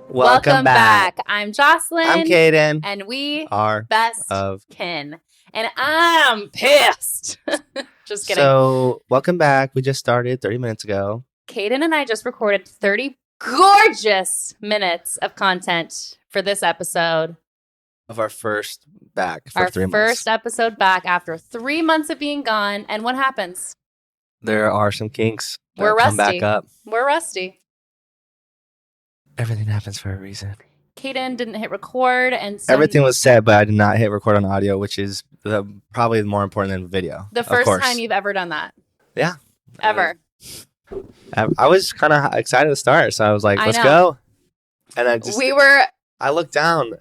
Welcome back. I'm Jocelyn. I'm Caden. And we are best of kin. And I'm pissed. Just kidding. So, welcome back. We just started 30 minutes ago. Caden and I just recorded 30 gorgeous minutes of content for this episode. Of our first back for our 3 months. First episode back after 3 months of being gone. And what happens? There are some kinks that We're come rusty. back up. We're rusty. Everything happens for a reason. Caden didn't hit record, and everything was said, but I did not hit record on audio, which is probably more important than video. The first time you've ever done that. Yeah. Ever. I was kind of excited to start, so I was like, let's go. And I looked down.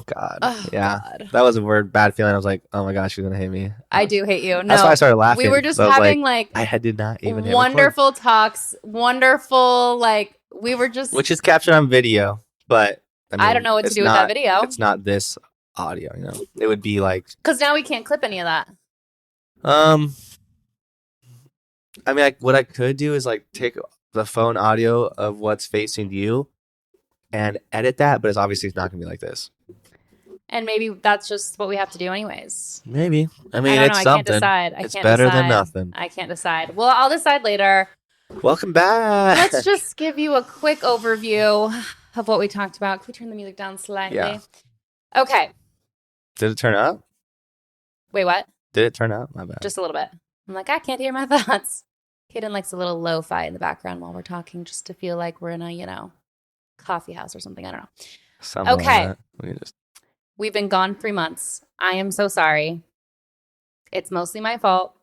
God. Oh, yeah. God. That was a bad feeling. I was like, oh my gosh, she's going to hate me. I do hate you. No. That's why I started laughing. We were just having I did not even hit wonderful record. talks, wonderful, we were just. Which is captured on video, but I don't know what to do with that video. It's not this audio, It would be like. Because now we can't clip any of that. What I could do is take the phone audio of what's facing you and edit that, but it's obviously not going to be like this. And maybe that's just what we have to do anyways. Maybe. I don't it's know. something. I can't decide. It's better than nothing. I can't decide. Well, I'll decide later. Welcome back. Let's just give you a quick overview of what we talked about. Can we turn the music down slightly? Yeah. Okay. Did it turn up? Wait, what? Did it turn up? My bad. Just a little bit. I'm like, I can't hear my thoughts. Kaden likes a little lo-fi in the background while we're talking just to feel like we're in a, coffee house or something. I don't know. Something okay. Like that. We've been gone 3 months. I am so sorry. It's mostly my fault.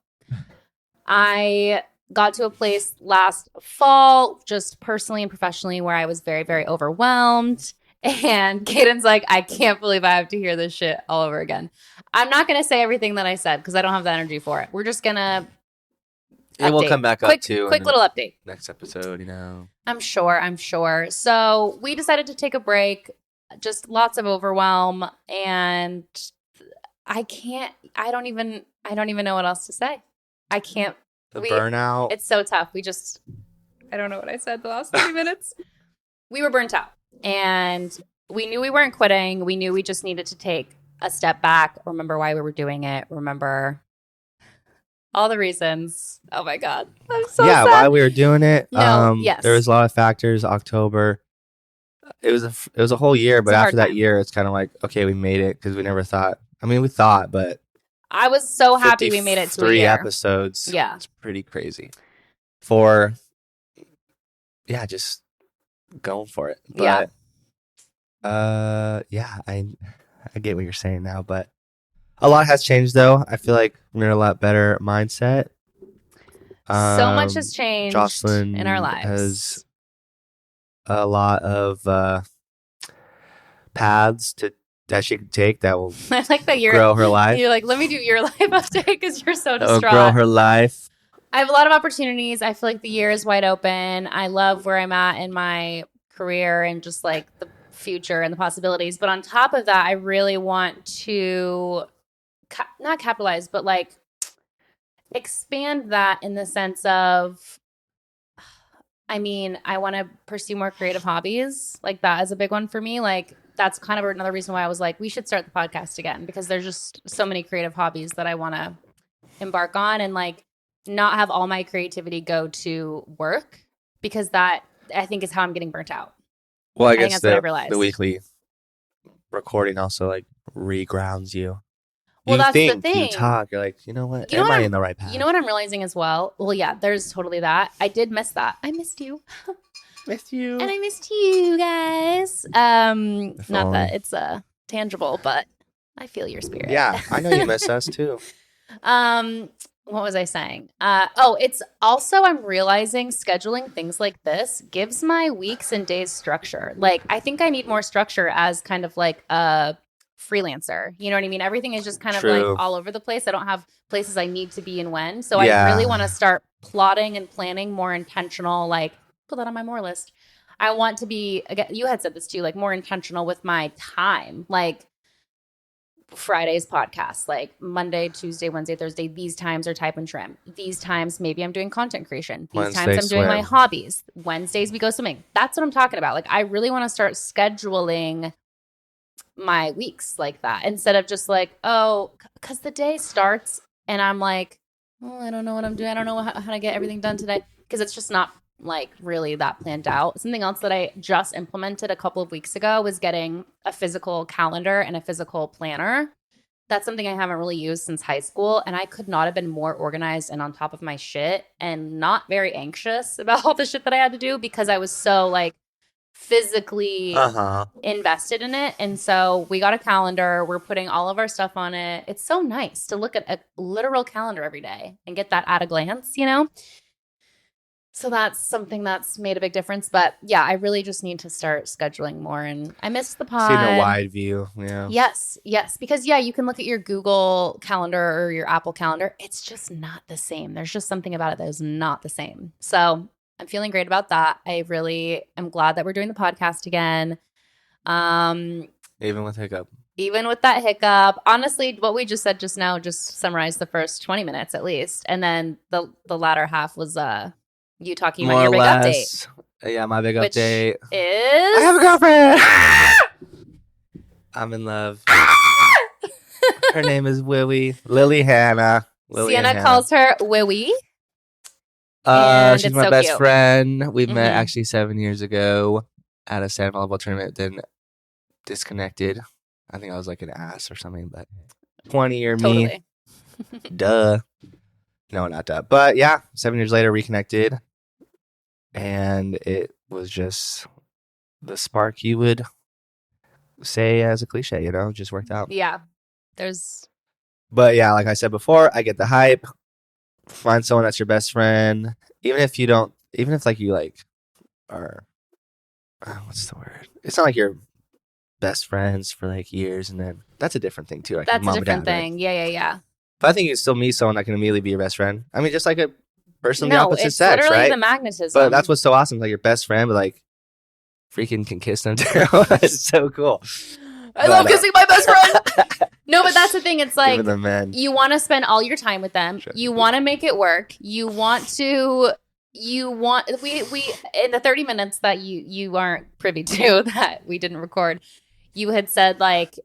I got to a place last fall, just personally and professionally, where I was very, very overwhelmed. And Caden's like, I can't believe I have to hear this shit all over again. I'm not going to say everything that I said because I don't have the energy for it. We're just going to it will come back up too. Quick little update. Next episode, I'm sure. So we decided to take a break. Just lots of overwhelm, and I don't even know what else to say. I can't. Burnout. It's so tough. I don't know what I said the last 30 minutes. We were burnt out, and we knew we weren't quitting. We knew we just needed to take a step back, remember why we were doing it, remember all the reasons. Oh my God. I'm so sad. Why we were doing it. Yes. There was a lot of factors. October. It was a whole year, but after that year, it's kind of like, okay, we made it because we never thought. We thought, but I was so happy we made it to a year. 3 episodes. Yeah, it's pretty crazy. For just going for it. But I get what you're saying now, but a lot has changed though. I feel like we're in a lot better mindset. So much has changed. Jocelyn in our lives has a lot of paths that she can take that will I like that grow her life. You're like, let me do your life update because you're so distraught. Grow her life. I have a lot of opportunities. I feel like the year is wide open. I love where I'm at in my career and just the future and the possibilities. But on top of that, I really want to not capitalize, but expand that in the sense of, I want to pursue more creative hobbies. That is a big one for me. That's kind of another reason why I was like, we should start the podcast again, because there's just so many creative hobbies that I want to embark on and not have all my creativity go to work, because that I think is how I'm getting burnt out. Well, I guess that's what I realized. The weekly recording also regrounds you. Well, that's the thing. You talk, you're like, you know what? Am I in the right path? You know what I'm realizing as well? Well, yeah, there's totally that. I did miss that. I missed you. Missed you. And I missed you guys. Not that it's tangible, but I feel your spirit. Yeah, I know you miss us too. What was I saying? It's also, I'm realizing scheduling things like this gives my weeks and days structure. I think I need more structure as kind of a freelancer. You know what I mean? Everything is just kind of all over the place. I don't have places I need to be and when. So I really want to start plotting and planning more intentional, put that on my more list. I want to be, again, you had said this too, more intentional with my time. Friday's podcast, like Monday, Tuesday, Wednesday, Thursday, these times are type and trim. These times, maybe I'm doing content creation. These Wednesday times I'm doing my swim. hobbies. Wednesdays, we go swimming. That's what I'm talking about. Like, I really want to start scheduling my weeks like that instead of just like, oh, because the day starts and I'm like, oh, I don't know what I'm doing. I don't know how to get everything done today because it's just not like really that planned out. Something else that I just implemented a couple of weeks ago was getting a physical calendar and a physical planner. That's something I haven't really used since high school, and I could not have been more organized and on top of my shit and not very anxious about all the shit that I had to do because I was so like physically invested in it. And so we got a calendar. We're putting all of our stuff on it. It's so nice to look at a literal calendar every day and get that at a glance, you know? So that's something that's made a big difference. But yeah, I really just need to start scheduling more. And I missed the pod. Seeing a wide view. Yeah. Yes. Because yeah, you can look at your Google Calendar or your Apple Calendar. It's just not the same. There's just something about it that is not the same. So I'm feeling great about that. I really am glad that we're doing the podcast again. Even with hiccup. Even with that hiccup. Honestly, what we just said just now just summarized the first 20 minutes at least. And then the latter half was you talking More about your or big less. update. Yeah, my big Which update. is I have a girlfriend. I'm in love. Her name is Willie. Lily Hannah. Sienna calls her Wiwi. She's it's my so best cute. friend. We met Mhm. actually 7 years ago at a sand volleyball tournament. Then disconnected. I think I was like an ass or something. But 20-year me. Totally. Duh. No, not duh. But yeah, 7 years later, reconnected. And it was just the spark you would say as a cliche, you know, just worked out. Yeah. But yeah, like I said before, I get the hype. Find someone that's your best friend. Even if you are, what's the word? It's not like you're best friends for like years and then that's a different thing too. Like That's a mom and different dad, right? thing. Yeah. But I think you still meet someone that can immediately be your best friend. I mean, just like a person of the No, opposite it's sex, literally right? the magnetism. But that's what's so awesome. Like your best friend, but like freaking can kiss them too. It's so cool. I love kissing my best friend. No, but that's the thing. It's like Even the men. you want to spend all your time with them. Sure. You want to make it work. We in the 30 minutes that you aren't privy to that we didn't record, you had said like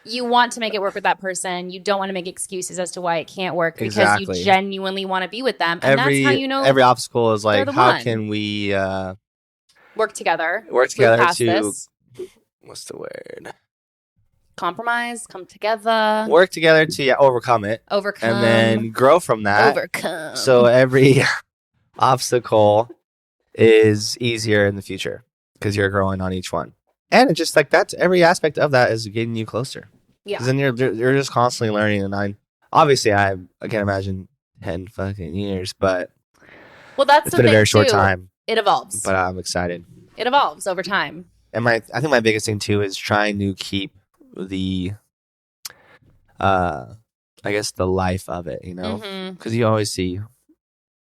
you want to make it work with that person. You don't want to make excuses as to why it can't work because Exactly. you genuinely want to be with them. And that's how you know every obstacle is like, the how one. can we work together. work move together past to this, what's the word? compromise, come together, Work together to overcome it overcome, and then grow from that. overcome. So every obstacle is easier in the future because you're growing on each one. And it's just like that's every aspect of that is getting you closer. Yeah. Because then you're just constantly learning. And I can't imagine 10 fucking years, but Well, that's it's the been a thing very short too. time. It evolves. But I'm excited. It evolves over time. And I think my biggest thing too is trying to keep the, I guess the life of it, you know, Mhm. because you always see,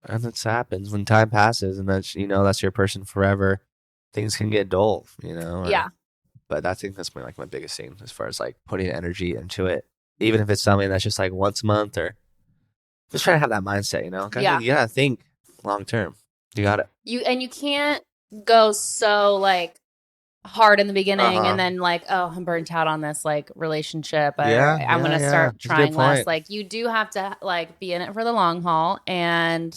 and this happens when time passes, and that's that's your person forever. Things can get dull, you know. Yeah. But I think that's my biggest thing as far as like putting energy into it, even if it's something that's just like once a month or just trying to have that mindset, you know. Yeah. You gotta think long term. You got it. You can't go so like hard in the beginning Uh-huh. and then like, oh, I'm burnt out on this like relationship. Or Yeah, I'm gonna yeah. start That's a good trying less. point. Like you do have to like be in it for the long haul. And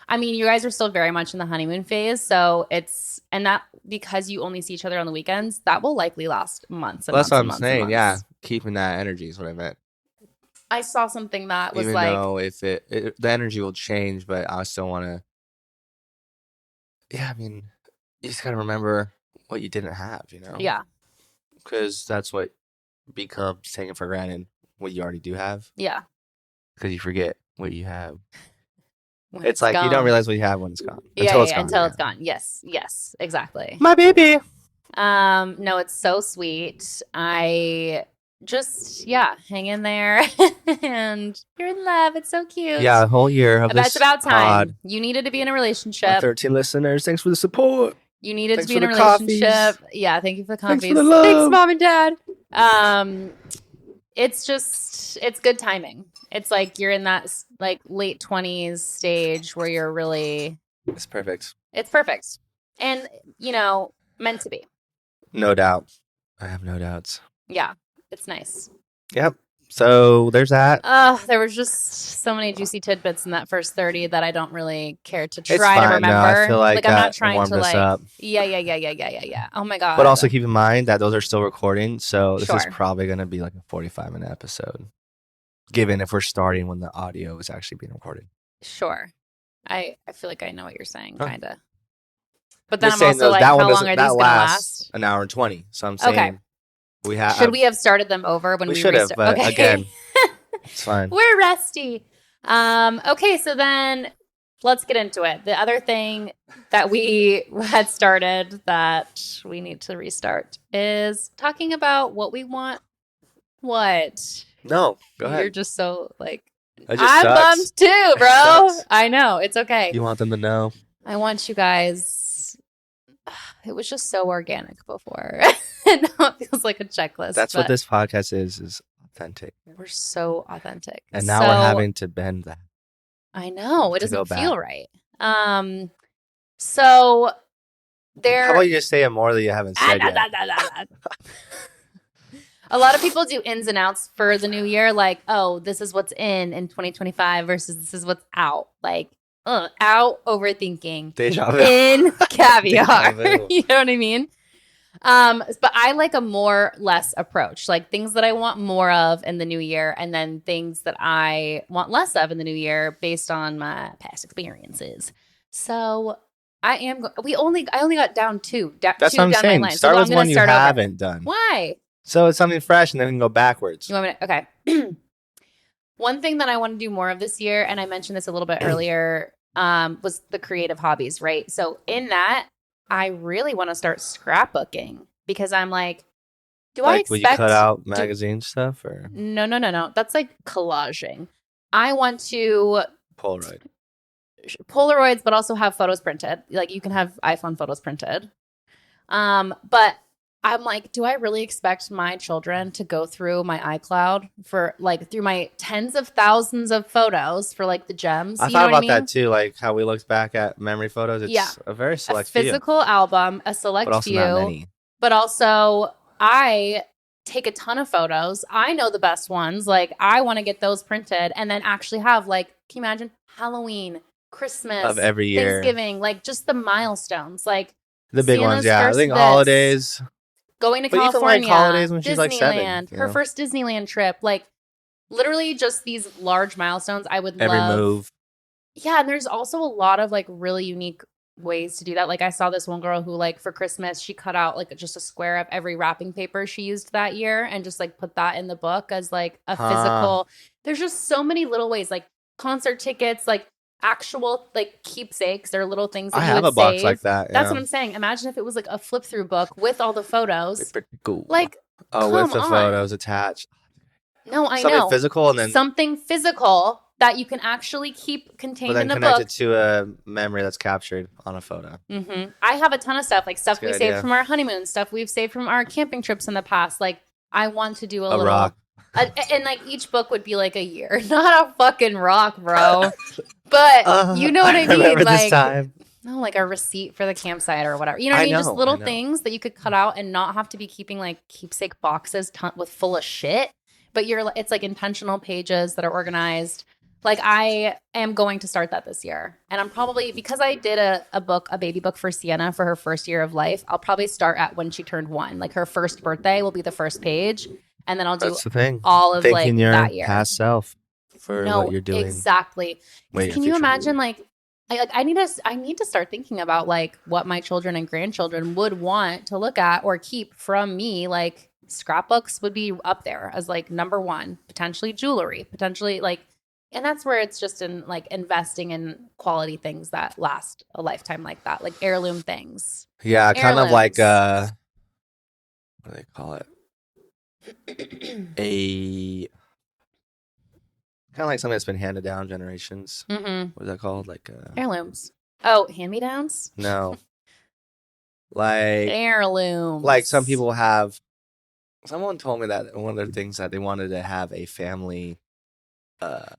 I mean, you guys are still very much in the honeymoon phase, so and that because you only see each other on the weekends, that will likely last months. And Well, that's months what and I'm months and saying. Yeah, months. keeping that energy is what I meant. I saw something that was Even like, though if the energy will change, but I still want to. Yeah, I mean, you just gotta remember what you didn't have, you know. yeah, Because that's what becomes taken for granted. What you already do have, yeah. because you forget what you have. When It's like you gone. don't realize what you have when it's gone. Yeah, Until it's gone. until yeah. it's gone. Yes, exactly. My baby. No, it's so sweet. I just hang in there and you're in love. It's so cute. Yeah, a whole year of That's this about time. pod. You needed to be in a My relationship. 13 listeners, thanks for the support. You needed Thanks to be in for a the coffees. relationship. Yeah, thank you for the Thanks coffees. for the love. Thanks, Mom and Dad. It's good timing. It's like you're in that like late 20s stage where you're really, It's perfect. it's perfect. And, meant to be. No doubt. I have no doubts. Yeah, it's nice. Yep. So there's that. There was just so many juicy tidbits in that first 30 that I don't really care to It's try to fine. No, remember. I feel like I'm not that trying warmed to us like, up. yeah. Oh my God. But also keep in mind that those are still recording, so this is Sure. probably going to be like a 45-minute episode, given if we're starting when the audio is actually being recorded. Sure. I feel like I know what you're saying, Oh. kind of. But then Just I'm saying also though, like, that how one long doesn't are these that going to lasts last? an hour and 20. So I'm saying Okay. we have. Should we have started them over when We we should have, restart? but again, it's fine. We're rusty. Okay, so then let's get into it. The other thing that we had started that we need to restart is talking about what we want. What? No, go You're ahead. just so like, It just I'm sucks. bummed too, bro. sucks. I know. It's okay. You want them to know. I want you guys. It was just so organic before. And now it feels like a checklist. That's what but this podcast is authentic. We're so authentic. And now we're having to bend that. I know. It to go doesn't feel back. right. So there. How about you just say it more that you haven't said yet? A lot of people do ins and outs for the new year, like, oh, this is what's in 2025 versus this is what's out. Like, out overthinking, Deja vu. in caviar. Deja vu. You know what I mean? But I like a more less approach, like things that I want more of in the new year, and then things that I want less of in the new year based on my past experiences. So I only got down two. That's two what I'm down saying. my line. Start so with I'm one gonna you start over. haven't done. Why? So it's something fresh and then we can go backwards. You want me to? Okay. One thing that I want to do more of this year, and I mentioned this a little bit earlier, was the creative hobbies, right? So in that, I really want to start scrapbooking because I'm like, do I Like, expect would you cut out magazine stuff or No. That's like collaging. I want to Polaroid? Polaroids, but also have photos printed. Like you can have iPhone photos printed. But I'm like, do I really expect my children to go through my iCloud for like through my tens of thousands of photos for like the gems? I You thought know about what I mean? that too, like how we looked back at memory photos. It's Yeah. a very A select few, physical album, a select but also few. not many. But also, I take a ton of photos. I know the best ones. Like, I want to get those printed and then actually have, like, can you imagine Halloween, Christmas, Of every year. Thanksgiving, like just the milestones, like The big ones, Sienna's yeah. I first think this. holidays. going to But even, like, California, holidays when she's, Disneyland, like, 7, you her know? first Disneyland trip, like literally just these large milestones. I would Every love. move. Yeah, and there's also a lot of like really unique ways to do that. Like I saw this one girl who like for Christmas she cut out like just a square of every wrapping paper she used that year and just like put that in the book as like a physical. There's just so many little ways, like concert tickets, like actual like keepsakes or little things that I you have would a box save. like that. That's yeah. what I'm saying. Imagine if it was like a flip through book with all the photos. Pretty cool. Like Oh, with come the on. photos attached. No, I Something know. physical and then Something physical that you can actually keep but contained then in a connect book. it to a memory that's captured on a photo. I have a ton of stuff, like stuff That's a we good saved idea. from our honeymoon, stuff we've saved from our camping trips in the past. Like, I want to do a A little rock. and like each book would be like a year, not a fucking rock, bro. But you know what I mean? remember Like, this time. no, like a receipt for the campsite or whatever. You know what I I mean? Just know, little I know. things that you could cut out and not have to be keeping like keepsake boxes with full of shit. But it's like intentional pages that are organized. Like I am going to start that this year. And I'm probably, because I did a baby book for Sienna for her first year of life, I'll probably start at when she turned 1. Like her first birthday will be the first page. And then I'll do That's the thing. all of like Thinking your that year. past self for what you're doing. Exactly. Wait, Can you imagine like I need to start thinking about like what my children and grandchildren would want to look at or keep from me. Like scrapbooks would be up there as like number 1, potentially jewelry, potentially like, and that's where it's just in like investing in quality things that last a lifetime like that, like heirloom things. Yeah, kind of like Heirlooms. what do they call it? A kind of like something that's been handed down generations. Mm-hmm. What is that called? Like Heirlooms. Oh, hand-me-downs? no. Like Heirlooms. like some people have Someone told me that one of their things that they wanted to have a family. I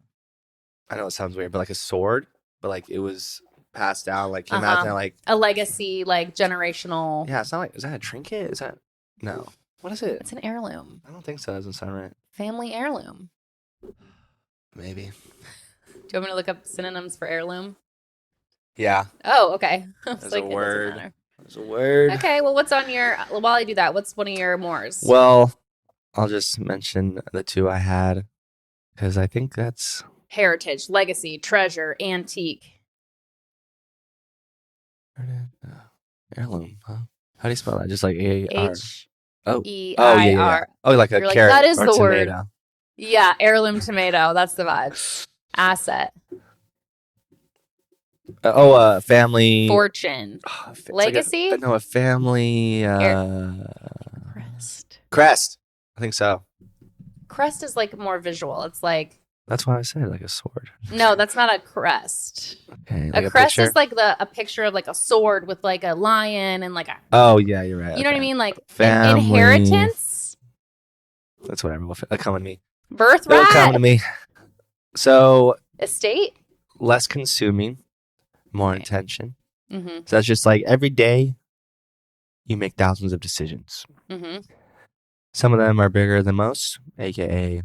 know it sounds weird, but like a sword, but like it was passed down. Like, can you imagine that, like a legacy, like generational. yeah, it's not like, is that a trinket? Is that no? What is it? It's an heirloom. I don't think so. That doesn't sound right. Family heirloom. Maybe. Do you want me to look up synonyms for heirloom? Yeah. Oh, okay. There's a word. There's a word. Okay, well, what's on your, while I do that, what's one of your mores? Well, I'll just mention the two I had because I think that's heritage, legacy, treasure, antique. Heirloom, huh? How do you spell that? Just like A-R. H-E-I-R. Oh, yeah. Oh, like a You're carrot that is or the tomato. word. Yeah, heirloom tomato. That's the vibe. Asset. Family. Fortune. Legacy? A family. Crest. Crest. I think so. Crest is like more visual. It's like. That's why I said like a sword. No, that's not a crest. Okay. Like a crest is like a picture of like a sword with like a lion and like a. Oh, yeah, you're right. You know what I mean? Like family. Inheritance. That's whatever. They'll come to me. Birthright. They'll come to me. So. Estate. Less consuming. More intention. Mm-hmm. So that's just like every day you make thousands of decisions. Mm-hmm. Some of them are bigger than most, aka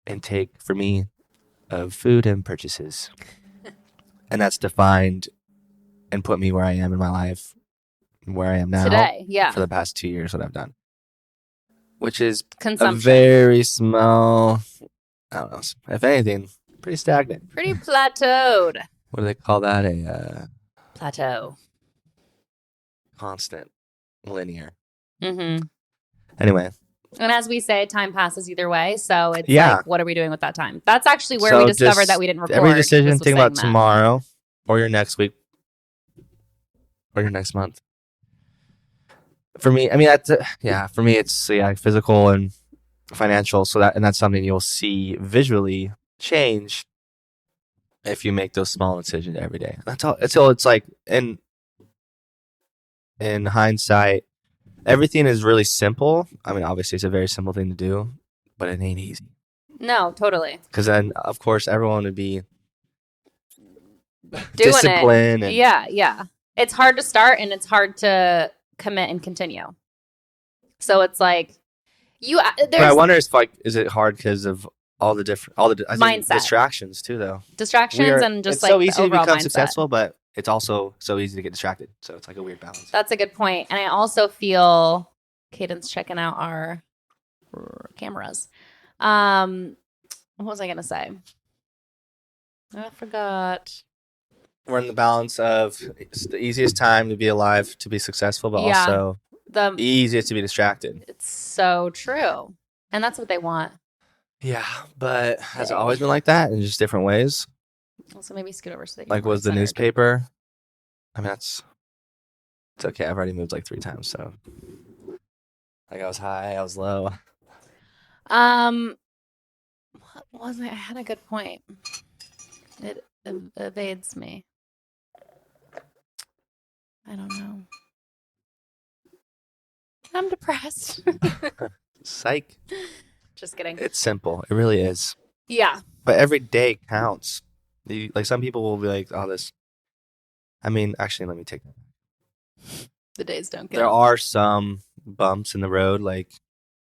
intake for me of food and purchases. And that's defined and put me where I am in my life, where I am now. Today, yeah. For the past 2 years, what I've done. Which is consumption. A very small, I don't know, if anything, pretty stagnant. Pretty plateaued. What do they call that? A plateau. Constant. Linear. Mm-hmm. Anyway. And as we say, time passes either way. So it's like, what are we doing with that time? That's actually where we discovered that we didn't record. Every decision, think about tomorrow or your next week or your next month. For me, I mean, for me, it's physical and financial. So that's something you'll see visually change if you make those small decisions every day. That's all. It's like in hindsight, everything is really simple. I mean, obviously, it's a very simple thing to do, but it ain't easy. No, totally. Because then, of course, everyone would be doing disciplined. It. Yeah. It's hard to start and it's hard to commit and continue. So it's like But I wonder if is it hard because of all the mindset distractions too, though. Distractions and just it's so easy to become mindset. Successful, but it's also so easy to get distracted. So it's like a weird balance. That's a good point. And I also feel Caden's checking out our cameras. What was I gonna say? I forgot. We're in the balance of it's the easiest time to be alive, to be successful, but also the easiest to be distracted. It's so true. And that's what they want. Yeah, but has it always been like that in just different ways? Also, maybe scoot over so they can like was the newspaper. I mean, it's okay. I've already moved like 3 times, so like I was high, I was low. What was I had a good point. It evades me. I don't know. I'm depressed. Psych. Just kidding. It's simple. It really is. Yeah. But every day counts. Like some people will be like, "Oh, this." I mean, actually, let me take that. The days don't count. There are some bumps in the road, like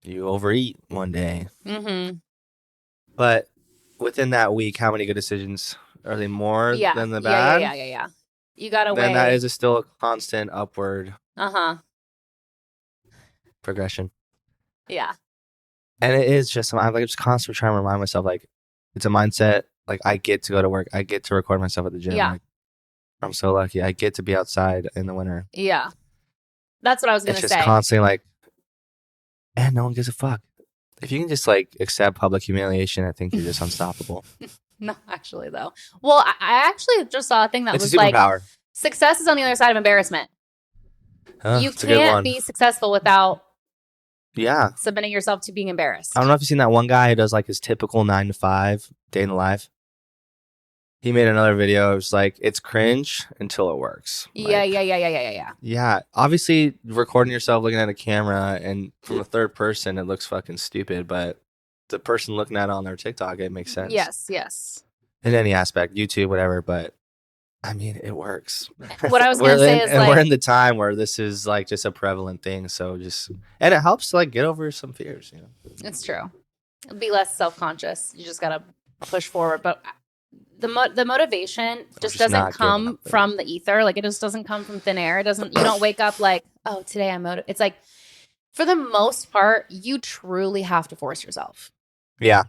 you overeat one day. Mm-hmm. But within that week, how many good decisions are they more than the bad? Yeah. You gotta weigh. Then that is still a constant upward. Progression. Yeah. And it is just, I'm like just constantly trying to remind myself, like, it's a mindset. Like, I get to go to work. I get to record myself at the gym. Yeah. Like, I'm so lucky. I get to be outside in the winter. Yeah. That's what I was going to say. It's just constantly like, and no one gives a fuck. If you can just like accept public humiliation, I think you're just unstoppable. No, actually, though. Well, I actually just saw a thing that was like, success is on the other side of embarrassment. You can't be successful without submitting yourself to being embarrassed. I don't know if you've seen that one guy who does like his typical 9 to 5 day in the life. he made another video. It was like, it's cringe until it works. Yeah, Like, yeah. yeah, obviously recording yourself looking at a camera and from a third person, it looks fucking stupid. But the person looking at it on their TikTok, it makes sense. Yes. In any aspect, YouTube, whatever. But I mean, it works. What I was gonna say is, and like, we're in the time where this is like just a prevalent thing. So and it helps to like get over some fears. You know, it's true. Be less self-conscious. You just gotta push forward. But the motivation just doesn't not giving come up, though. from the ether. Like, it just doesn't come from thin air. It doesn't. You don't wake up like, oh, today I'm motivated. It's like, for the most part, you truly have to force yourself. Yeah.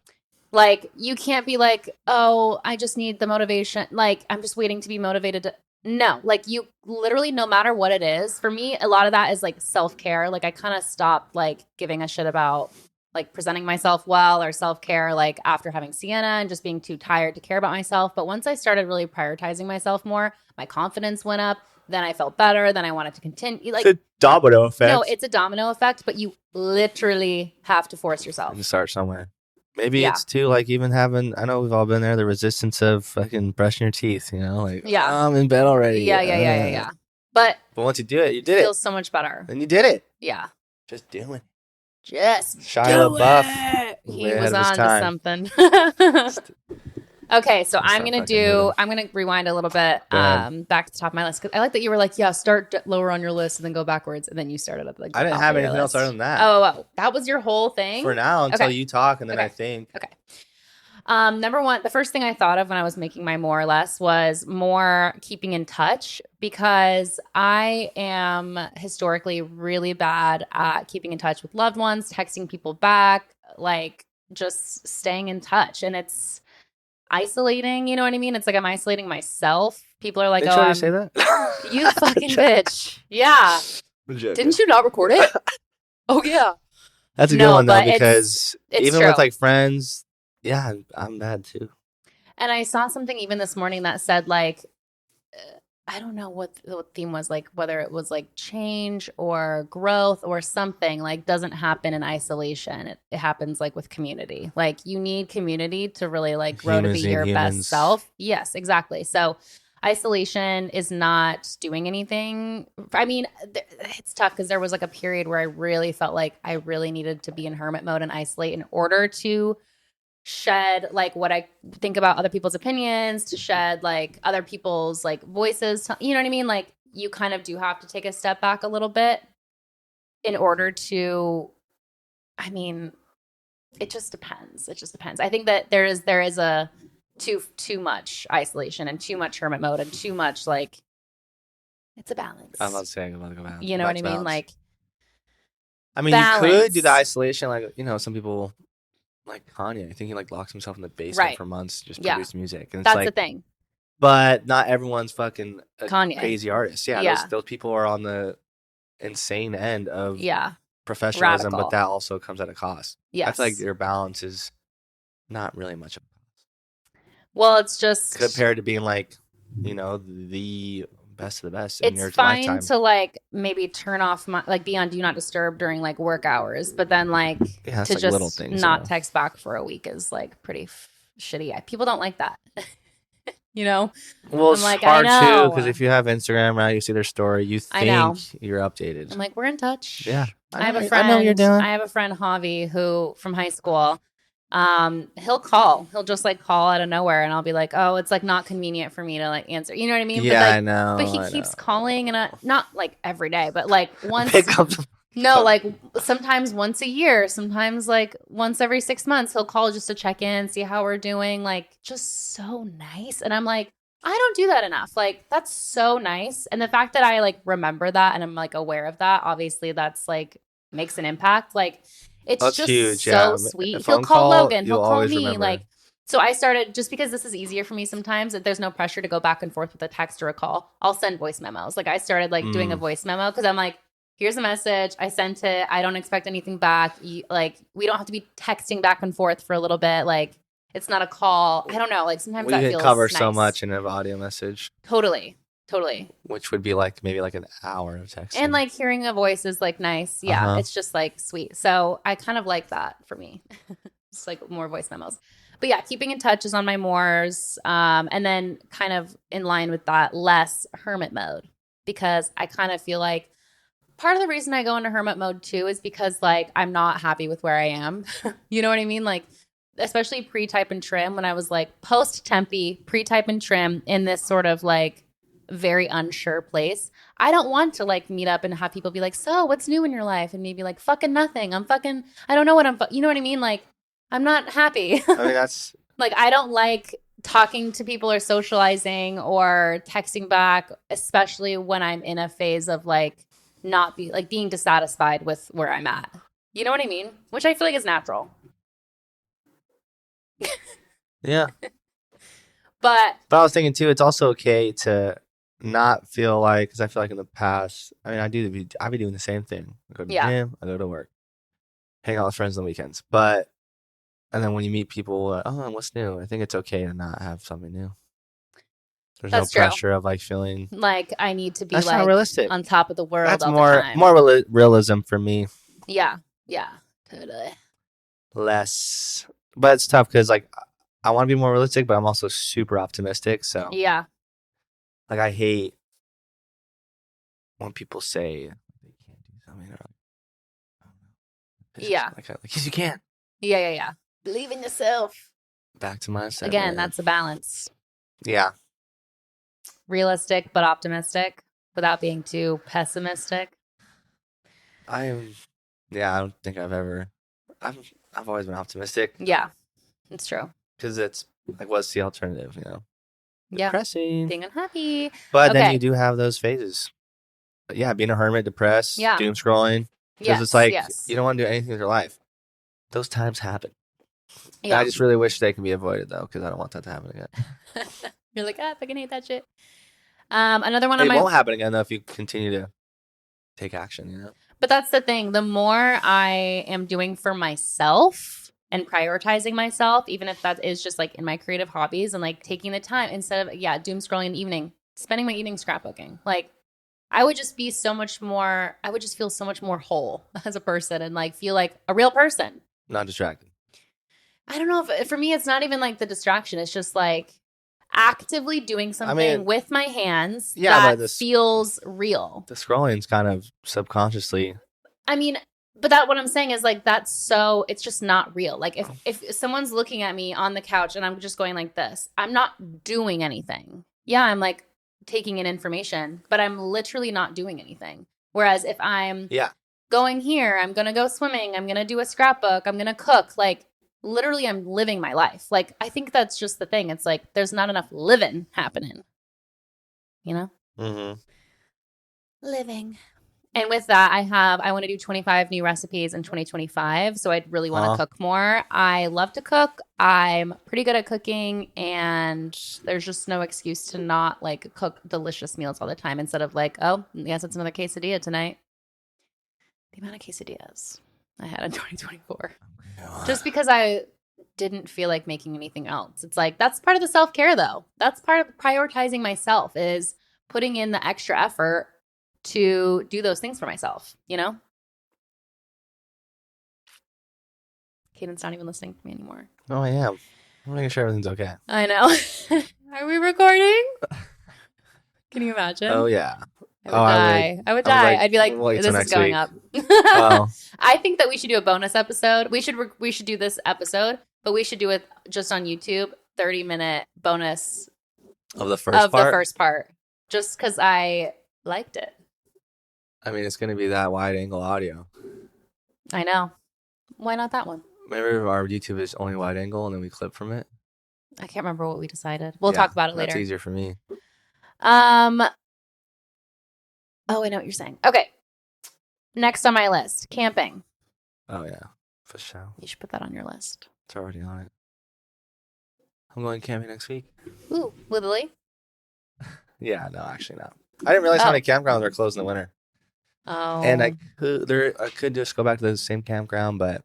Like, you can't be like, oh, I just need the motivation. Like, I'm just waiting to be motivated to. No, like, you literally, no matter what it is, for me, a lot of that is like self-care. Like, I kind of stopped like giving a shit about like presenting myself well or self-care, like after having Sienna and just being too tired to care about myself. But once I started really prioritizing myself more, my confidence went up. Then I felt better. Then I wanted to continue. Like, it's a domino effect. no, it's a domino effect, but you literally have to force yourself. And start somewhere. Maybe Yeah. it's too like even having. I know we've all been there. The resistance of fucking brushing your teeth. You know, like Yeah. "Oh, I'm in bed already. Yeah. But But once you do it, you did it it. feels so much better. And you did it. Yeah. Just doing it. Just Shia do LaBeouf. it. He Way was ahead of his on to time. something. Okay, so I'm not gonna fucking moving. I'm gonna rewind a little bit Go ahead. back to the top of my list, because I like that you were like, yeah, start lower on your list and then go backwards, and then you started at like the I didn't top have of your anything else list. other than that. Oh, that was your whole thing For now, until Okay. you talk, and then Okay. I think. Okay. Number one, the first thing I thought of when I was making my more or less was more keeping in touch, because I am historically really bad at keeping in touch with loved ones, texting people back, like just staying in touch. And it's isolating, you know what I mean? It's like I'm isolating myself. People are like, Did oh, you already I'm, say that? you fucking bitch. Yeah. Didn't you not record it? Oh, yeah. That's a No, good one though, but because it's even true. with like friends, yeah, I'm bad too. And I saw something even this morning that said, like, I don't know what the theme was, like whether it was like change or growth or something, like doesn't happen in isolation. It happens like with community. Like, you need community to really like grow to be Humans need your best humans. self. Yes, exactly. So isolation is not doing anything. I mean, it's tough because there was like a period where I really felt like I really needed to be in hermit mode and isolate in order to shed like what I think about other people's opinions, to shed like other people's like voices, you know what I mean? Like, you kind of do have to take a step back a little bit in order to, I mean, it just depends. I think that there is a too much isolation and too much hermit mode and too much, like, it's a balance. I'm not saying I'm not gonna go back. You know what I mean? Like, I mean, balance. you could do the isolation, like some people, like Kanye. I think he like locks himself in the basement Right. for months, just Yeah. produce music, and it's that's like, the thing. but not everyone's fucking a Kanye. crazy artist. Yeah, Yeah. Those people are on the insane end of Yeah. professionalism, Radical. but that also comes at a cost. Yes. I feel like your balance is not really much of a cost Well, it's just compared to being like, the best of the best in your it's fine lifetime. to like maybe turn off my like be on do not disturb during like work hours, but then like Yeah, that's to like just little things, not text back for a week is like pretty shitty. People don't like that. You know? Well, it's I'm like, hard I too know. because if you have Instagram, right, you see their story, you I know. think you're updated. I'm like, we're in touch. Yeah, I have a know- friend. I know what you're doing. I have a friend, Javi, who from high school. He'll call. He'll just like call out of nowhere, and I'll be like, "Oh, it's like not convenient for me to like answer." You know what I mean? Yeah, but, like, I know. But he I keeps know. calling, and not like every day, but like once. Pick up. No, like sometimes once a year, sometimes like once every 6 months, he'll call just to check in, see how we're doing. Like, just so nice. And I'm like, I don't do that enough. Like, that's so nice. And the fact that I like remember that and I'm like aware of that, obviously that's like makes an impact. Like, it's That's just huge, so yeah. sweet. A He'll phone call call, Logan. He'll you'll call always me. remember. Like, so I started, just because this is easier for me sometimes, that there's no pressure to go back and forth with a text or a call, I'll send voice memos. Like, I started like doing a voice memo because I'm like, here's a message. I sent it. I don't expect anything back. Like, we don't have to be texting back and forth for a little bit. Like, it's not a call. I don't know. Like, sometimes We that can feels cover so nice. much in an audio message, Totally. which would be like maybe like an hour of texting. And like hearing a voice is like nice. Yeah. Uh-huh. It's just like sweet. So I kind of like that for me. It's like more voice memos. But yeah, keeping in touch is on my mores. And then kind of in line with that, less hermit mode, because I kind of feel like part of the reason I go into hermit mode too is because like I'm not happy with where I am. You know what I mean? Like, especially pre-type and trim, when I was like post Tempe, pre-type and trim in this sort of like very unsure place. I don't want to like meet up and have people be like, so what's new in your life? And maybe like, fucking nothing. I don't know what you know what I mean? Like, I'm not happy. I mean, that's Like, I don't like talking to people or socializing or texting back, especially when I'm in a phase of like being dissatisfied with where I'm at. You know what I mean? Which I feel like is natural. yeah. But But I was thinking too, it's also okay to not feel like, because I feel like in the past, I mean, I be doing the same thing. I go to the Yeah. gym, I go to work, hang out with friends on the weekends. But and then when you meet people, oh, what's new? I think it's okay to not have something new. There's That's no true. pressure of like feeling. like I need to be That's like not realistic. on top of the world That's all more the time. realism for me. Yeah. Yeah. Totally. Less, but it's tough because like I want to be more realistic, but I'm also super optimistic. So Yeah. like I hate when people say they can't do something. Or, I don't know. Yeah. Like, yes, you can. Yeah. Believe in yourself. Back to mindset. Again, man. that's a balance. Yeah. Realistic but optimistic without being too pessimistic. I don't think I've always been optimistic Yeah. It's true. because it's like, what's the alternative? You know, Yeah. depressing. Being unhappy. But then Okay. you do have those phases. But yeah, being a hermit, depressed, Yeah. doom scrolling. Because Yes. it's like yes. you don't want to do anything with your life. Those times happen. Yeah. I just really wish they can be avoided though, because I don't want that to happen again. You're like, I fucking hate that shit. Another one It on my won't happen again though if you continue to take action. You know. But that's the thing. The more I am doing for myself and prioritizing myself, even if that is just like in my creative hobbies and like taking the time instead of, doom scrolling in the evening, spending my evening scrapbooking. Like, I would just feel so much more whole as a person and like feel like a real person. Not distracted. I don't know if for me, it's not even like the distraction. It's just like actively doing something with my hands that feels real. The scrolling's kind of subconsciously. I mean, but what I'm saying is like it's just not real. Like if someone's looking at me on the couch and I'm just going like this, I'm not doing anything. Yeah, I'm like taking in information, but I'm literally not doing anything. Whereas if I'm going here, I'm going to go swimming, I'm going to do a scrapbook, I'm going to cook, like literally I'm living my life. Like, I think that's just the thing. It's like there's not enough living happening, you know? Mm-hmm. Living. And with that, I want to do 25 new recipes in 2025. So I'd really want to cook more. I love to cook. I'm pretty good at cooking. And there's just no excuse to not like cook delicious meals all the time instead of like, oh, yes, it's another quesadilla tonight. The amount of quesadillas I had in 2024. Just because I didn't feel like making anything else. It's like, that's part of the self-care though. That's part of prioritizing myself, is putting in the extra effort to do those things for myself, you know? Caden's not even listening to me anymore. No, I am. I'm making sure everything's okay. I know. Are we recording? Can you imagine? Oh, yeah. I would die. Like, I'd be like, wait this is going up. Oh. I think that we should do a bonus episode. We should do this episode, but we should do it just on YouTube, 30-minute bonus of the first part. Just because I liked it. I mean, it's going to be that wide angle audio. I know. Why not that one? Maybe our YouTube is only wide angle and then we clip from it. I can't remember what we decided. We'll talk about it later. That's easier for me. Oh, I know what you're saying. Okay. Next on my list, camping. Oh, yeah. For sure. You should put that on your list. It's already on it. I'm going camping next week. Ooh, with Lily? Yeah, no, actually not. I didn't realize how many campgrounds are closed in the winter. Oh. And I could just go back to the same campground, but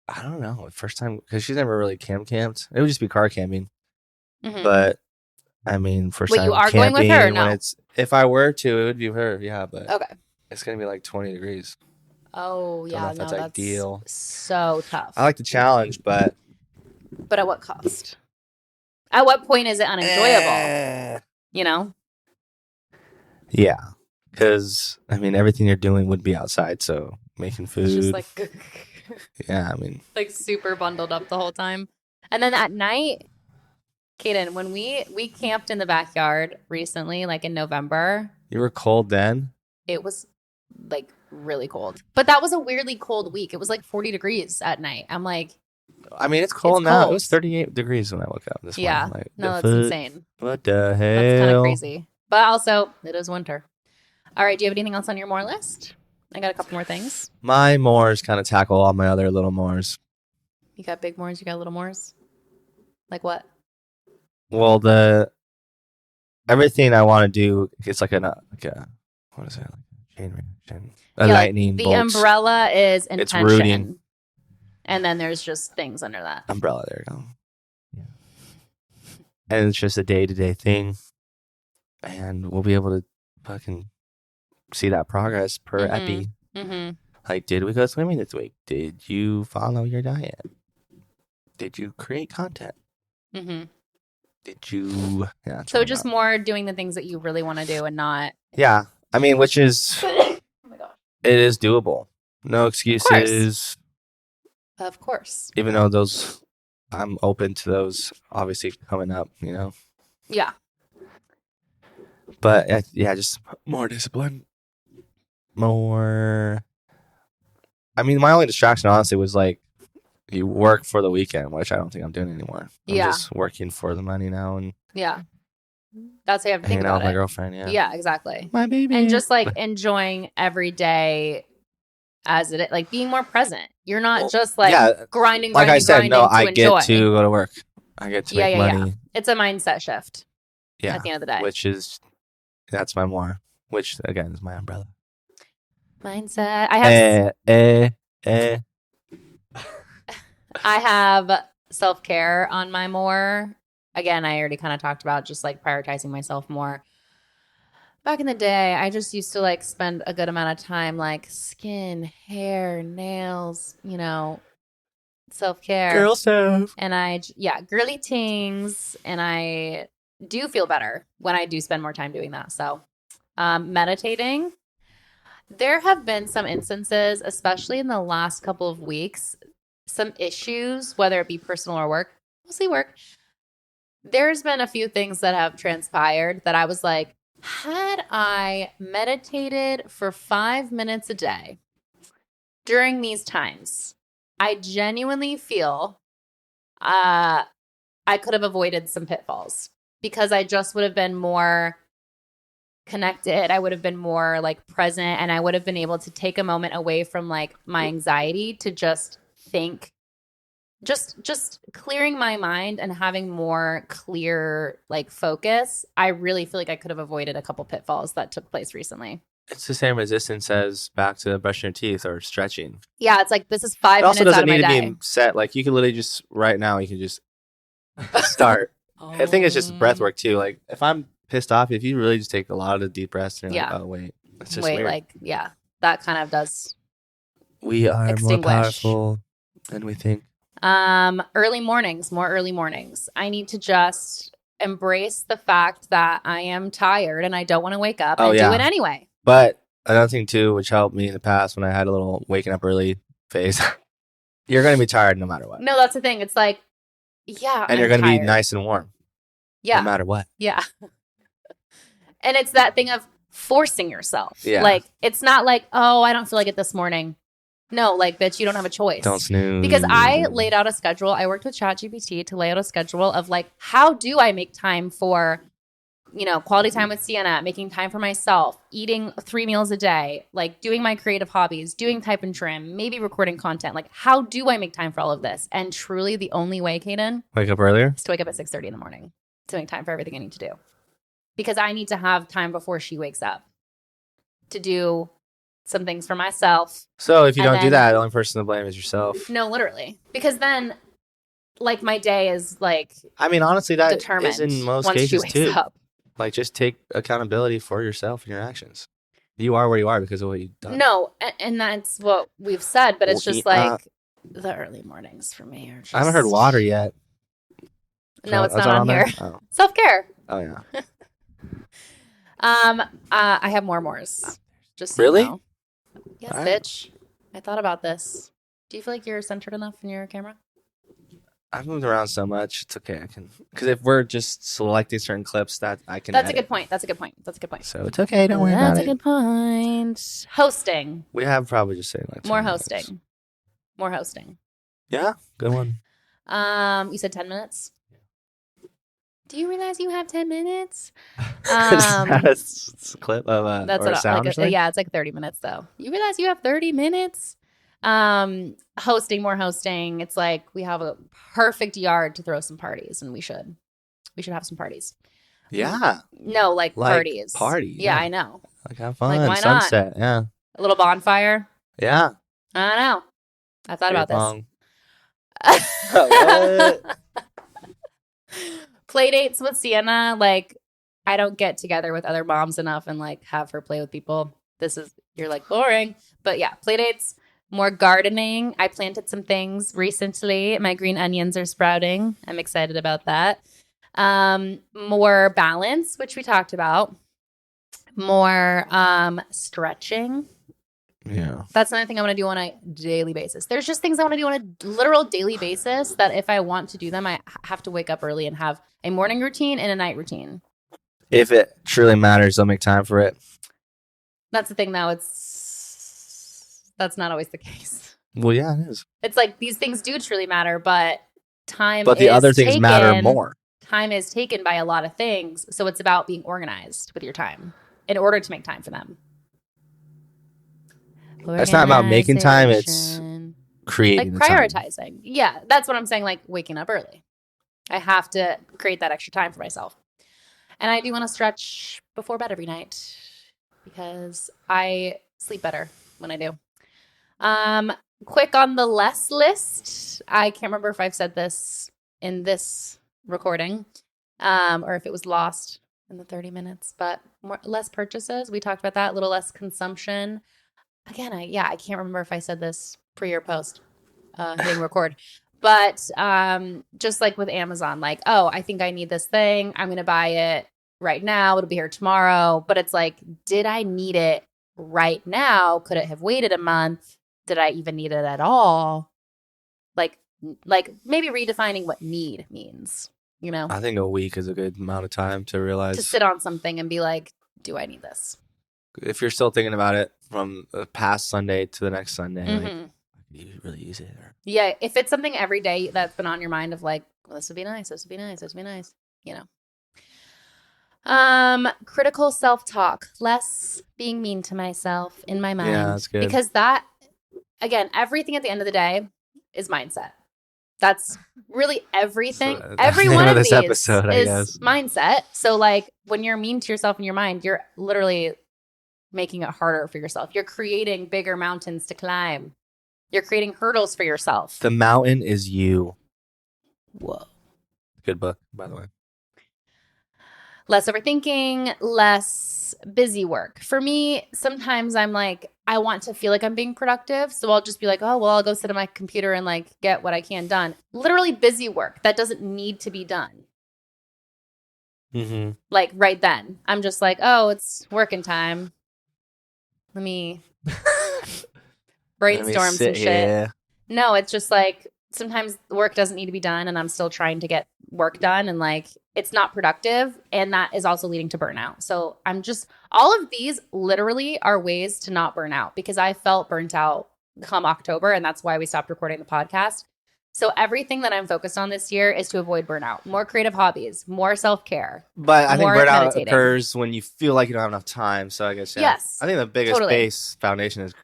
I don't know. First time, because she's never really camped. It would just be car camping. Mm-hmm. But I mean, first time you are going with her? No. If I were to, it would be her. Yeah, but okay. It's gonna be like 20 degrees. Oh yeah, that's ideal. So tough. I like the challenge, but But at what cost? At what point is it unenjoyable? You know? Yeah. Because, I mean, everything you're doing would be outside, so making food. It's just like, yeah, I mean. like super bundled up the whole time. And then at night, Kaden, when we camped in the backyard recently, like in November. You were cold then? It was like really cold. But that was a weirdly cold week. It was like 40 degrees at night. I'm like, I mean, it's cold It's now. cold. It was 38 degrees when I woke up this yeah, morning. Like, no, the that's fuck? insane. What the hell? That's kind of crazy. But also, it is winter. All right, do you have anything else on your more list? I got a couple more things. My mores kind of tackle all my other little mores. You got big mores, you got little mores? Like what? Well, everything I want to do, it's like a what is it? Like a chain reaction. Lightning the bolts. umbrella is It's intention. rooting. And then there's just things under that. Umbrella, there you go. Yeah. And it's just a day-to-day thing. And we'll be able to fucking see that progress per epi. Mm-hmm. Like, did we go swimming this week? Did you follow your diet? Did you create content? Mm-hmm. Did you... Yeah. So just more doing the things that you really want to do and not... Yeah. I mean, which is... Oh my gosh. It is doable. No excuses. Of course. Even though those... I'm open to those obviously coming up, you know? Yeah. But, yeah, just more discipline. More... I mean, my only distraction, honestly, was like, you work for the weekend, which I don't think I'm doing anymore. I'm just working for the money now and Yeah. That's how you have to think hanging out about with my it. girlfriend, yeah. Yeah, exactly. My baby. And just like enjoying every day as it is, like being more present. You're not just like grinding, like I said, grinding no, to I enjoy. get to go to work. I get to make money. It's a mindset shift. Yeah. At the end of the day. Which is, that's my more, which again is my umbrella. Mindset. I have I have self-care on my more. Again, I already kind of talked about just like prioritizing myself more. Back in the day, I just used to like spend a good amount of time like skin, hair, nails, you know, self-care. Girl stuff. And girly things. And I do feel better when I do spend more time doing that. So meditating. There have been some instances, especially in the last couple of weeks, some issues, whether it be personal or work, mostly work. There's been a few things that have transpired that I was like, had I meditated for 5 minutes a day during these times, I genuinely feel I could have avoided some pitfalls because I just would have been more connected. I would have been more like present, and I would have been able to take a moment away from like my anxiety to just think, just clearing my mind and having more clear like focus. I really feel like I could have avoided a couple pitfalls that took place recently. It's the same resistance as back to brushing your teeth or stretching. Yeah, it's like this is 5 It also minutes out doesn't of my need day. to be set. Like you can literally just right now, you can just start. I think it's just breath work too. Like if I'm pissed off, if you really just take a lot of the deep breaths and you're like, oh wait, it's just weird. Like that kind of does. We are more extinguish. powerful than we think. More early mornings. I need to just embrace the fact that I am tired and I don't want to wake up and do it anyway. But another thing too, which helped me in the past when I had a little waking up early phase, you're going to be tired no matter what. No, that's the thing. It's like, yeah, and you're going to be nice and warm. Yeah. No matter what. Yeah. And it's that thing of forcing yourself. Yeah. Like, it's not like, oh, I don't feel like it this morning. No, like, bitch, you don't have a choice. Don't snooze. Because I laid out a schedule. I worked with ChatGPT to lay out a schedule of like, how do I make time for, you know, quality time with Sienna, making time for myself, eating 3 meals a day, like doing my creative hobbies, doing type and trim, maybe recording content. Like, how do I make time for all of this? And truly the only way, Kaden, wake up earlier? is to wake up at 6:30 in the morning to make time for everything I need to do. Because I need to have time before she wakes up to do some things for myself. So if you don't do that, the only person to blame is yourself. No, literally. Because then, like, my day is, like, I mean, honestly, that determined is in most once cases, she wakes too. up. Like, just take accountability for yourself and your actions. You are where you are because of what you've done. No, and that's what we've said, but it's just like, The early mornings for me are just... I haven't heard water yet. No, it's Is not that on here. Oh. Self-care. Oh yeah. I have mores. Just so Really? you know. Yes, All right. bitch. I thought about this. Do you feel like you're centered enough in your camera? I've moved around so much. It's okay. I can, because if we're just selecting certain clips, that I can. That's edit. a good point. That's a good point. That's a good point. So it's okay. Don't worry about That's it. a good point. Hosting. We have probably just saying like 10 More minutes. hosting. More hosting. Yeah, good one. You said 10 minutes. Do you realize you have 10 minutes? That's a clip of That's or a what sound or something? yeah, it's like 30 minutes though. You realize you have 30 minutes? Hosting, more hosting. It's like we have a perfect yard to throw some parties, and we should have some parties. Yeah, No, like parties. Party. Yeah, I know. Like have fun. Like, why not? Sunset. Yeah. A little bonfire. Yeah. I don't know. I thought about this. What? Play dates with Sienna, like I don't get together with other moms enough and like have her play with people. You're like boring. But yeah, play dates, more gardening. I planted some things recently. My green onions are sprouting. I'm excited about that. More balance, which we talked about. More stretching. Yeah. That's another thing I want to do on a daily basis. There's just things I want to do on a literal daily basis that if I want to do them, I have to wake up early and have a morning routine and a night routine. If it truly matters, I'll make time for it. That's the thing, though. That's not always the case. Well, yeah, it is. It's like these things do truly matter, but But the other things matter more. Time is taken by a lot of things, so it's about being organized with your time in order to make time for them. It's not about making time, it's creating like prioritizing. the time. Yeah, that's what I'm saying, like waking up early. I have to create that extra time for myself. And I do want to stretch before bed every night because I sleep better when I do. Quick on the less list. I can't remember if I've said this in this recording or if it was lost in the 30 minutes, but less purchases. We talked about that, a little less consumption. Again, I can't remember if I said this pre or post hitting record, but just like with Amazon, like, oh, I think I need this thing. I'm going to buy it right now. It'll be here tomorrow. But it's like, did I need it right now? Could it have waited a month? Did I even need it at all? Like maybe redefining what need means, you know? I think a week is a good amount of time to realize. To sit on something and be like, do I need this? If you're still thinking about it from the past Sunday to the next Sunday, Mm-hmm. like, do you really use it? Or... Yeah, if it's something every day that's been on your mind of like, well, this would be nice, this would be nice, this would be nice, you know. Critical self-talk, less being mean to myself in my mind. Yeah, that's good. Because that, again, everything at the end of the day is mindset. That's really everything. So, Every one of this these episode, I is guess. mindset. So like when you're mean to yourself in your mind, you're literally making it harder for yourself. You're creating bigger mountains to climb. You're creating hurdles for yourself. The mountain is you. Whoa. Good book, by the way. Less overthinking, less busy work. For me, sometimes I'm like, I want to feel like I'm being productive. So I'll just be like, oh, well, I'll go sit at my computer and like get what I can done. Literally busy work that doesn't need to be done. Mm-hmm. Like right then. I'm just like, oh, it's working time. Let me brainstorm some shit. Yeah. No, it's just like sometimes work doesn't need to be done and I'm still trying to get work done and like it's not productive and that is also leading to burnout. So all of these literally are ways to not burn out because I felt burnt out come October and that's why we stopped recording the podcast. So everything that I'm focused on this year is to avoid burnout. More creative hobbies, more self-care. But I think more burnout meditating. occurs when you feel like you don't have enough time. So I guess, yeah. Yes, I think the biggest totally. base foundation is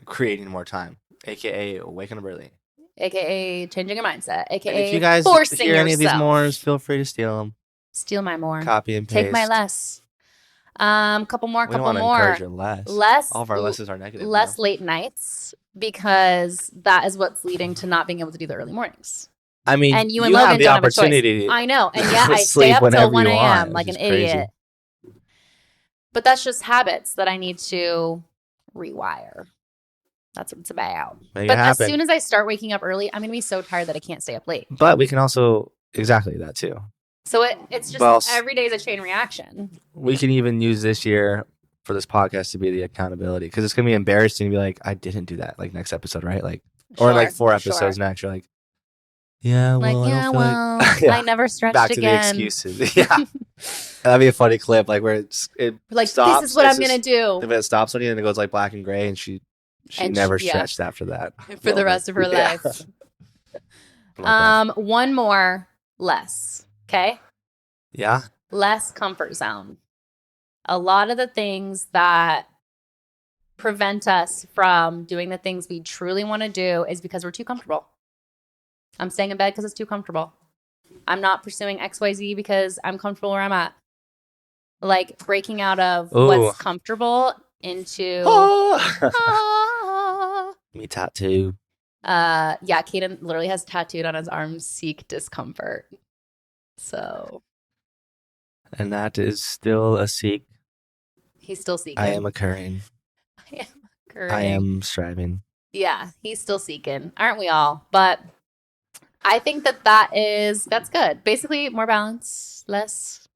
creating more time, a.k.a. waking up early. AKA changing your mindset, And AKA if you guys forcing hear any of these yourself. mores, feel free to steal them. Steal my more. Copy and paste. Take my less. Couple more. We don't want to encourage your less. All of our lesses are negative. Less late nights because that is what's leading to not being able to do the early mornings. I mean, And you and have Logan the don't have a choice. opportunity. I know. And yet I stay sleep up till whenever 1 you want, a.m. like which an is crazy. idiot. But that's just habits that I need to rewire. That's what it's about. Make it But as happen. soon as I start waking up early, I'm going to be so tired that I can't stay up late. But we can also exactly that too. So it's just Well, every day is a chain reaction. We can even use this year for this podcast to be the accountability, because it's gonna be embarrassing to be like, I didn't do that. Like next episode, right? Like, or like 4 episodes next, you're like, yeah, well, like, I yeah, don't feel well, like yeah. I never stretched Back to again. the excuses. Yeah, that'd be a funny clip, like where it Like, stops. this is what I'm gonna do If it stops on you and it goes like black and gray, and she never stretched after that for the rest of her life. One more, less. Okay. Yeah. Less comfort zone. A lot of the things that prevent us from doing the things we truly want to do is because we're too comfortable. I'm staying in bed because it's too comfortable. I'm not pursuing XYZ because I'm comfortable where I'm at. Like breaking out of what's comfortable into me tattoo. Yeah, Caden literally has tattooed on his arm, seek discomfort. So. And that is still a seek. He's still seeking. I am occurring. I am striving. Yeah, he's still seeking. Aren't we all? But I think that's good. Basically, more balance, less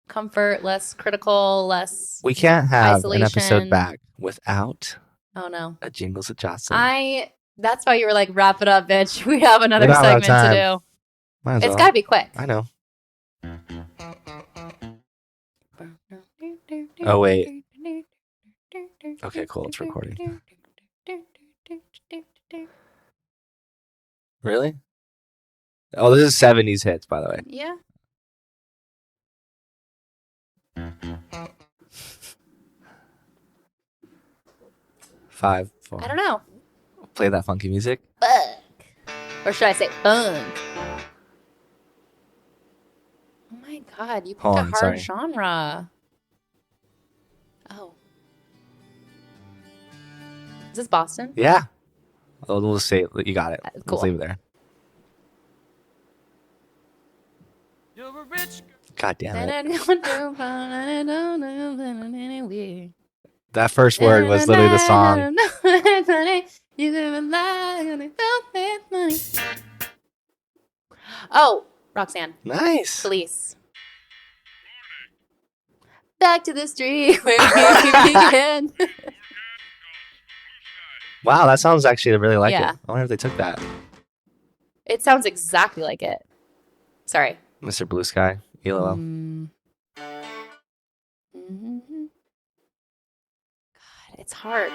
comfort, less critical, less We can't have isolation. an episode back without a Jingles with Jocelyn. That's why you were like, wrap it up, bitch. We have another We don't have segment to do. It's got to be quick. I know. Oh, wait. Okay, cool. It's recording. Really? Oh, this is 70s hits, by the way. Yeah. Five, four. I don't know. Play that funky music. Fuck. Or should I say funk? Oh my God, you picked a hard genre. Oh. Is this Boston? Yeah. We'll just say you got it. Cool. Let's leave it there. God damn it. That first word was literally the song. Oh, Roxanne. Nice. Police. Back to the street where we began. Wow, that sounds actually really like Yeah. it. I wonder if they took that. It sounds exactly like it. Sorry. Mr. Blue Sky, ELO. God, it's hard.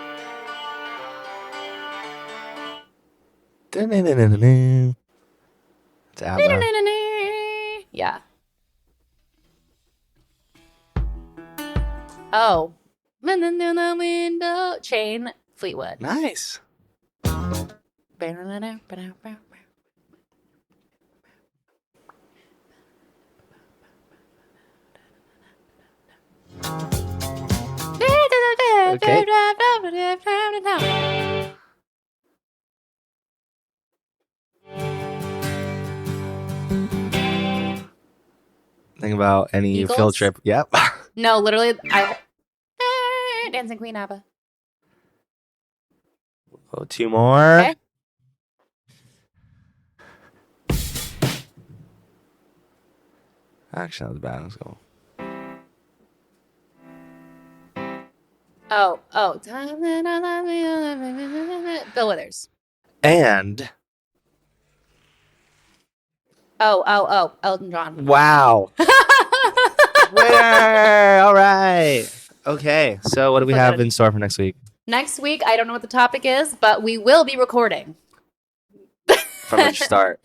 It's ABBA. Yeah. Oh. Window. Chain Fleetwood. Nice. Okay. Think about any Eagles? field trip. Yep. No, literally, Dancing Queen ABBA. Oh, 2 more. Okay. Actually, that was bad. Let's go. Oh. Bill Withers. And Elton John. wow. Winner! All right. Okay. So what do we have in store for next week? Next week, I don't know what the topic is, but we will be recording. From the start.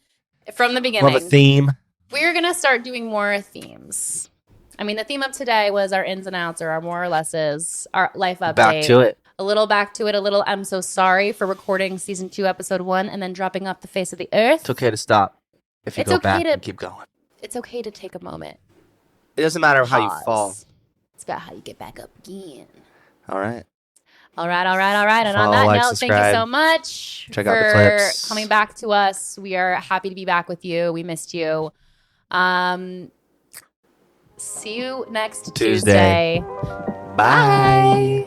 From the beginning. More of a theme. We're going to start doing more themes. I mean, the theme of today was our ins and outs, or our more or lesses, our life update. Back to it. A little back to it, a little I'm so sorry for recording season 2, episode 1, and then dropping off the face of the earth. It's okay to stop if you It's go okay back to- and keep going. It's okay to take a moment. It doesn't matter how you Pause. fall. It's about how you get back up again. All right. All right. And on Follow, that like, note, thank you subscribe. so much Check for out the clips. coming back to us. We are happy to be back with you. We missed you. See you next Tuesday. Tuesday. Bye.